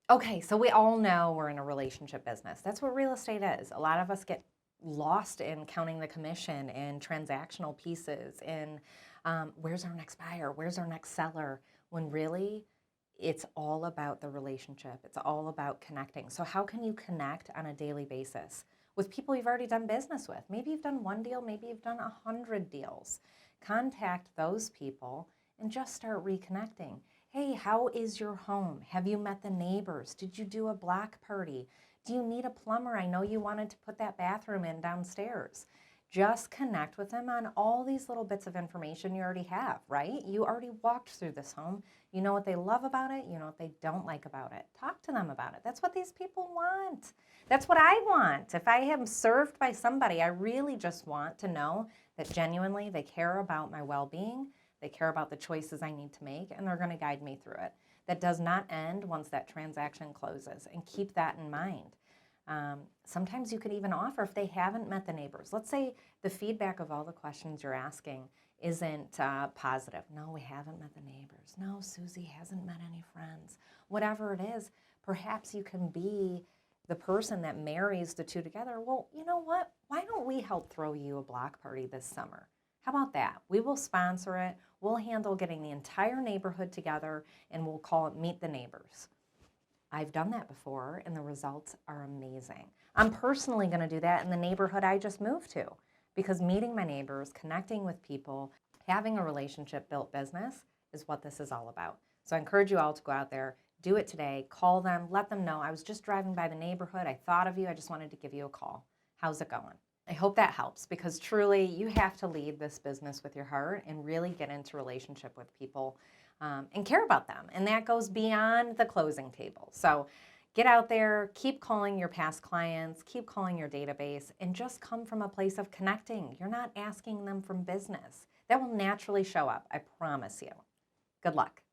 Okay, so we all know we're in a relationship business. That's what real estate is. A lot of us get lost in counting the commission and transactional pieces and where's our next buyer, where's our next seller, when really it's all about the relationship. It's all about connecting. So how can you connect on a daily basis with people you've already done business with? Maybe you've done one deal, maybe you've done 100 deals. Contact those people and just start reconnecting. Hey, how is your home? Have you met the neighbors? Did you do a block party? Do you need a plumber? I know you wanted to put that bathroom in downstairs. Just connect with them on all these little bits of information you already have, right? You already walked through this home. You know what they love about it. You know what they don't like about it. Talk to them about it. That's what these people want. That's what I want. If I am served by somebody, I really just want to know that genuinely they care about my well-being. They care about the choices I need to make, and they're going to guide me through it. That does not end once that transaction closes, and keep that in mind. Sometimes you could even offer if they haven't met the neighbors. Let's say the feedback of all the questions you're asking isn't positive. No, we haven't met the neighbors. No, Susie hasn't met any friends. Whatever it is, perhaps you can be the person that marries the two together. Well, you know what? Why don't we help throw you a block party this summer? How about that? We will sponsor it. We'll handle getting the entire neighborhood together, and we'll call it Meet the Neighbors. I've done that before, and the results are amazing. I'm personally going to do that in the neighborhood I just moved to, because meeting my neighbors, connecting with people, having a relationship built business is what this is all about. So I encourage you all to go out there, do it today, call them, let them know, I was just driving by the neighborhood, I thought of you, I just wanted to give you a call. How's it going? I hope that helps, because truly you have to lead this business with your heart and really get into relationship with people and care about them. And that goes beyond the closing table. So get out there, keep calling your past clients, keep calling your database, and just come from a place of connecting. You're not asking them from business. That will naturally show up, I promise you. Good luck.